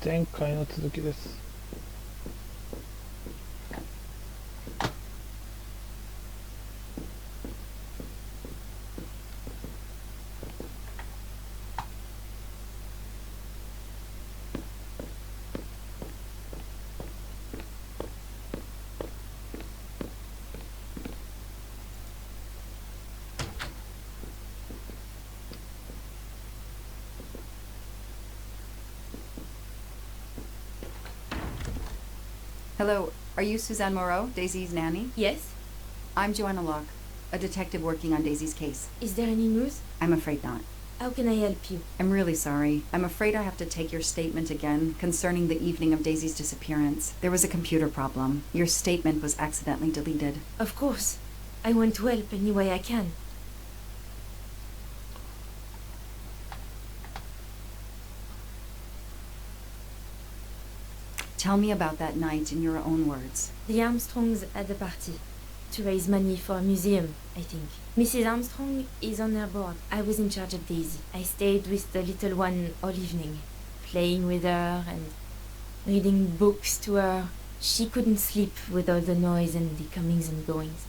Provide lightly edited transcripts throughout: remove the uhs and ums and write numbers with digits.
前回の続きです。Hello, are you Suzanne Moreau, Daisy's nanny? Yes? I'm Joanna Locke, a detective working on Daisy's case. Is there any news? I'm afraid not. How can I help you? I'm really sorry. I'm afraid I have to take your statement again concerning the evening of Daisy's disappearance. There was a computer problem. Your statement was accidentally deleted. Of course. I want to help any way I can. Tell me about that night in your own words. The Armstrongs had a party to raise money for a museum, I think. Mrs. Armstrong is on her board. I was in charge of Daisy. I stayed with the little one all evening, playing with her and reading books to her. She couldn't sleep with all the noise and the comings and goings.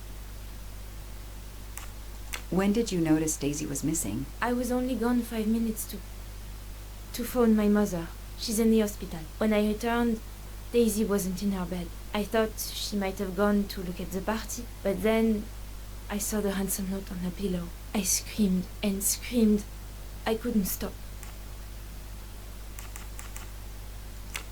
When did you notice Daisy was missing? I was only gone 5 minutes to phone my mother. She's in the hospital. When I returned, Daisy wasn't in her bed. I thought she might have gone to look at the party, but then I saw the ransom note on her pillow. I screamed and screamed. I couldn't stop.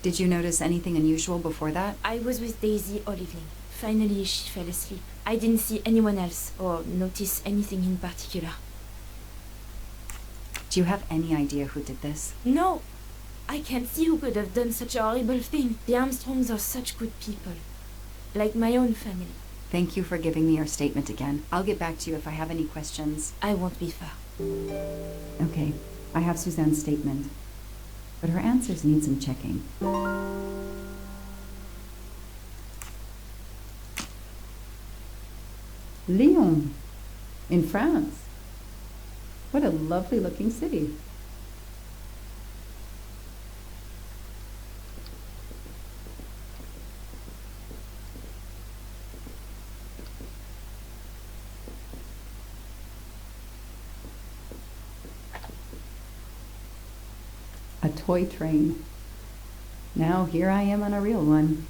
Did you notice anything unusual before that? I was with Daisy all evening. Finally, she fell asleep. I didn't see anyone else or notice anything in particular. Do you have any idea who did this? No! I can't see who could have done such a horrible thing. The Armstrongs are such good people. Like my own family. Thank you for giving me your statement again. I'll get back to you if I have any questions. I won't be far. Okay, I have Suzanne's statement, but her answers need some checking. Lyon, in France. What a lovely looking city. A toy train. Now here I am on a real one.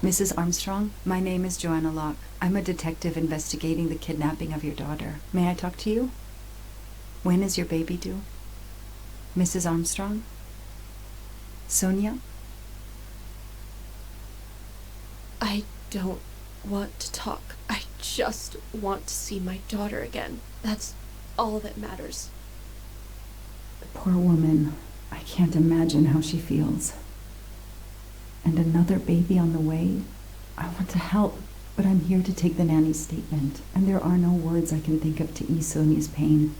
Mrs. Armstrong, my name is Joanna Locke. I'm a detective investigating the kidnapping of your daughter. May I talk to you? When is your baby due? Mrs. Armstrong? Sonia? I don't want to talk. I just want to see my daughter again. That's all that matters. The poor woman. I can't imagine how she feels. And another baby on the way? I want to help, but I'm here to take the nanny's statement, and there are no words I can think of to ease Sonia's pain.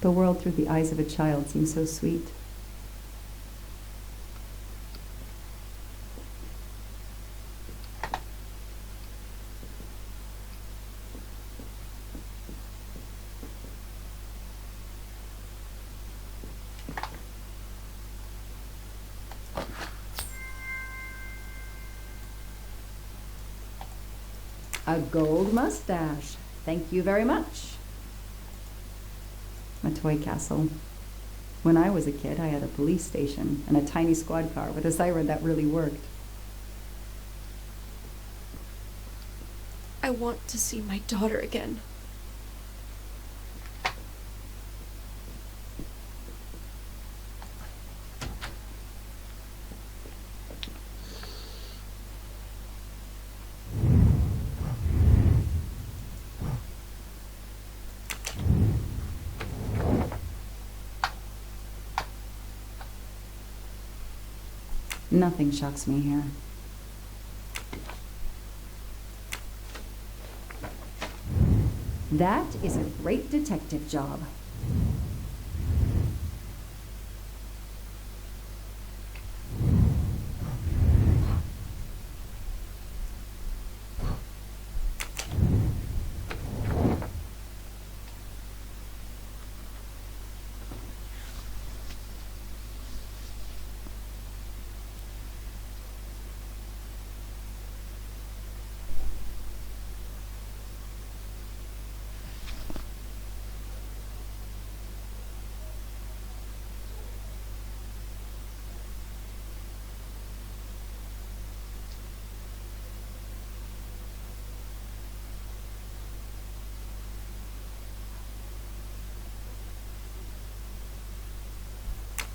The world through the eyes of a child seems so sweet. A gold mustache. Thank you very much. A toy castle. When I was a kid, I had a police station and a tiny squad car with a siren that really worked. I want to see my daughter again. Nothing shocks me here. That is a great detective job.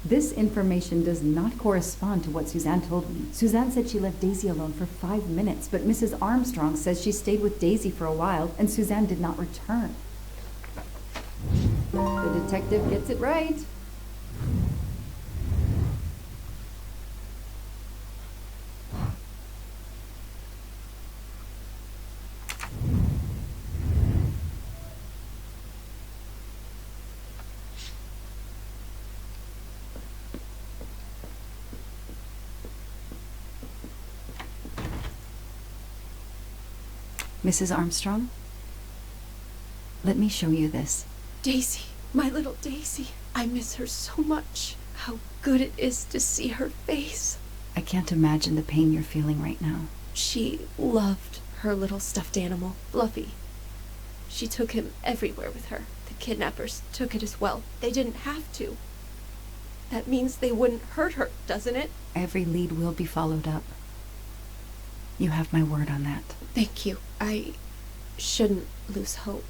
This information does not correspond to what Suzanne told me. Suzanne said she left Daisy alone for 5 minutes, but Mrs. Armstrong says she stayed with Daisy for a while and Suzanne did not return. The detective gets it right. Mrs. Armstrong, let me show you this. Daisy, my little Daisy. I miss her so much. How good it is to see her face. I can't imagine the pain you're feeling right now. She loved her little stuffed animal, Fluffy. She took him everywhere with her. The kidnappers took it as well. They didn't have to. That means they wouldn't hurt her, doesn't it? Every lead will be followed up. You have my word on that. Thank you. I shouldn't lose hope.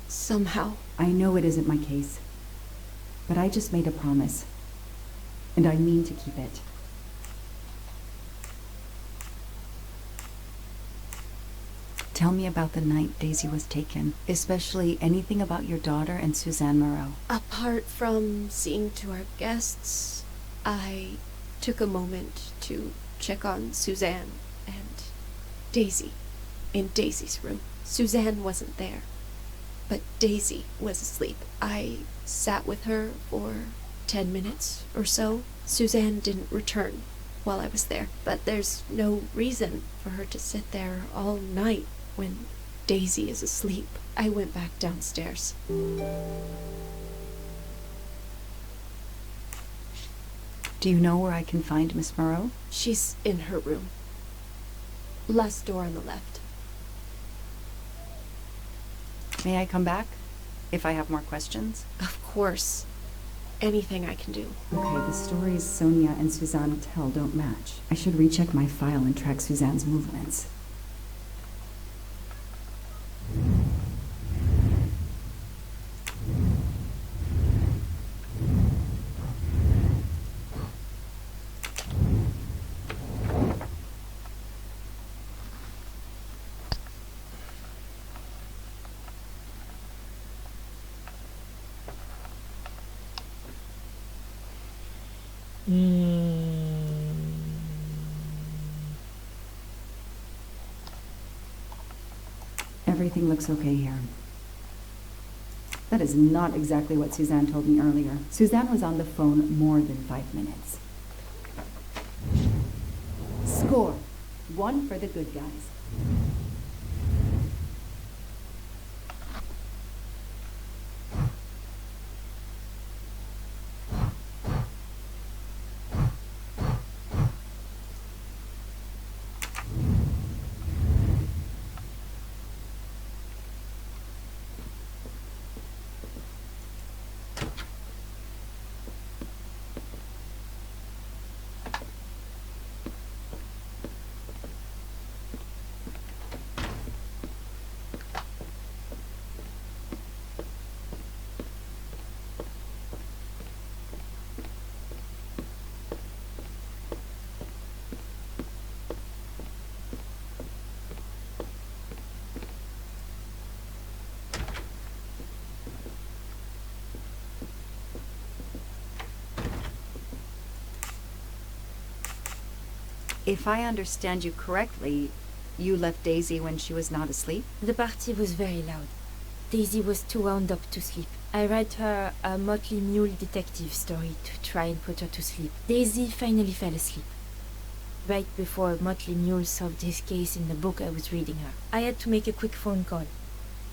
Somehow. I know it isn't my case, but I just made a promise, and I mean to keep it. Tell me about the night Daisy was taken, especially anything about your daughter and Suzanne Moreau. Apart from seeing to our guests, I took a moment to check on Suzanne and Daisy in Daisy's room. Suzanne wasn't there, but Daisy was asleep. I sat with her for 10 minutes or so. Suzanne didn't return while I was there, but there's no reason for her to sit there all night when Daisy is asleep. I went back downstairs. Do you know where I can find Miss Moreau? She's in her room. Last door on the left. May I come back if I have more questions? Of course. Anything I can do. Okay, the stories Sonia and Suzanne tell don't match. I should recheck my file and track Suzanne's movements. Everything looks okay here. That is not exactly what Suzanne told me earlier. Suzanne was on the phone more than 5 minutes. Score. 1 for the good guys. If I understand you correctly, you left Daisy when she was not asleep? The party was very loud. Daisy was too wound up to sleep. I read her a Motley Mule detective story to try and put her to sleep. Daisy finally fell asleep. Right before Motley Mule solved his case in the book I was reading her. I had to make a quick phone call.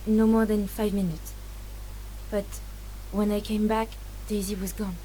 No more than 5 minutes. But when I came back, Daisy was gone.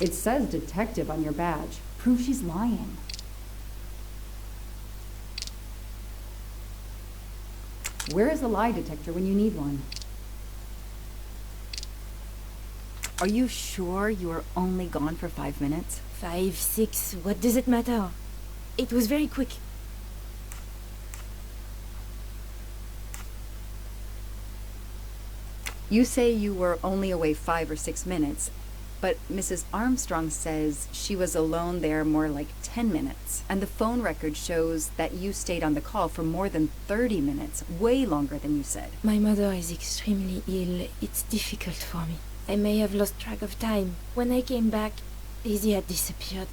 It says detective on your badge. Prove she's lying. Where is the lie detector when you need one? Are you sure you were only gone for 5 minutes? 5, 6, what does it matter? It was very quick. You say you were only away 5 or 6 minutes, but Mrs. Armstrong says she was alone there more like 10 minutes. And the phone record shows that you stayed on the call for more than 30 minutes, way longer than you said. My mother is extremely ill. It's difficult for me. I may have lost track of time. When I came back, Daisy had disappeared.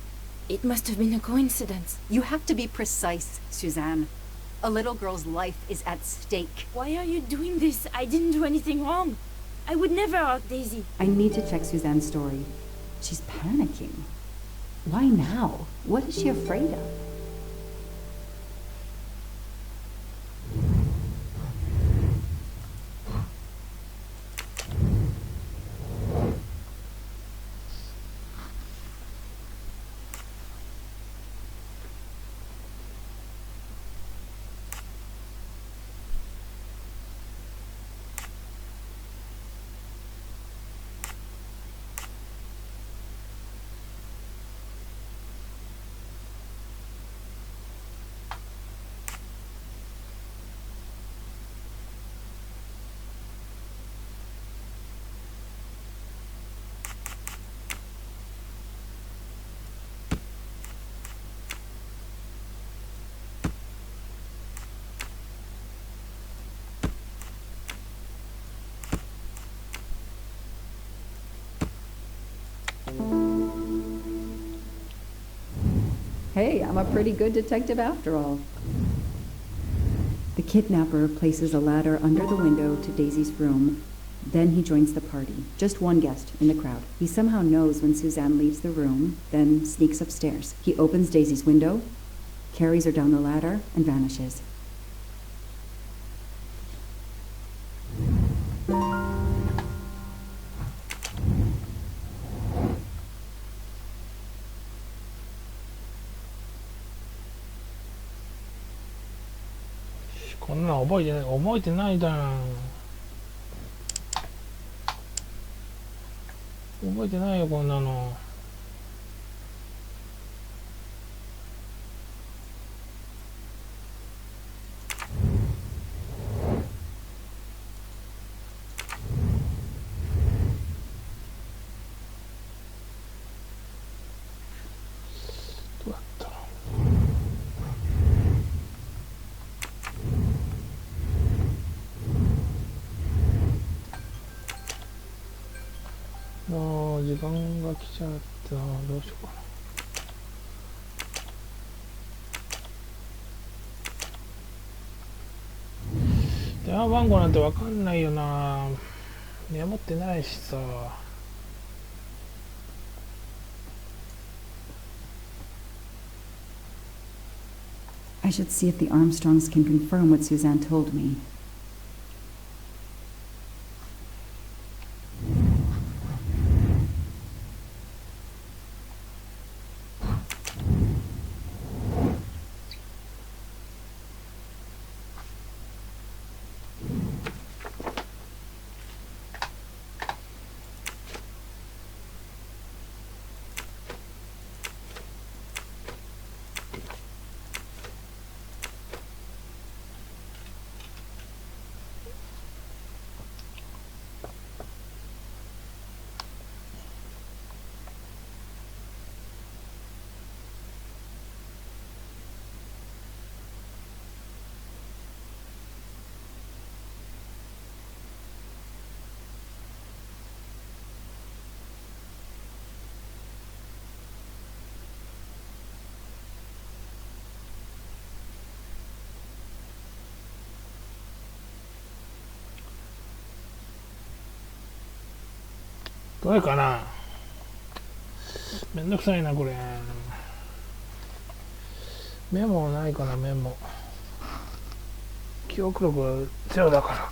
It must have been a coincidence. You have to be precise, Suzanne. A little girl's life is at stake. Why are you doing this? I didn't do anything wrong. I would never hurt Daisy. I need to check Suzanne's story. She's panicking. Why now? What is she afraid of? Hey, I'm a pretty good detective after all. The kidnapper places a ladder under the window to Daisy's room. Then he joins the party, just one guest in the crowd. He somehow knows when Suzanne leaves the room, then sneaks upstairs. He opens Daisy's window, carries her down the ladder, and vanishes.こんなの覚えてないだん。覚えてないよこんなの。どうやったら。もう時間が来ちゃったな。どうしようかな。電話番号なんてわかんないよな。メモってないしさ。I should see if the Armstrongs can confirm what Suzanne told me. どれかな。めんどくさいなこれ。メモないかな。メモ記憶力ゼロだから。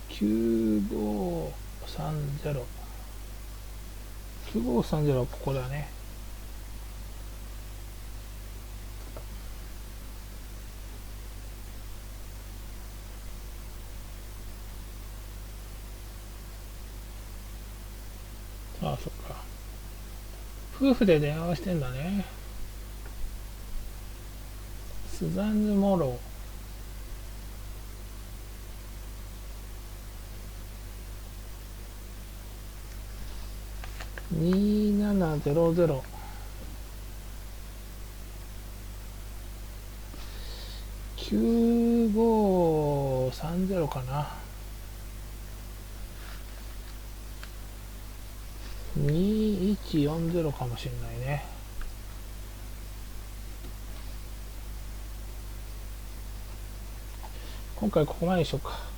3200-9530 9530はここだね。ああ、そっか。夫婦で電話してんだね。スザンヌ・モロー。2700 9530かな。2140かもしれないね。今回ここまでにしようか。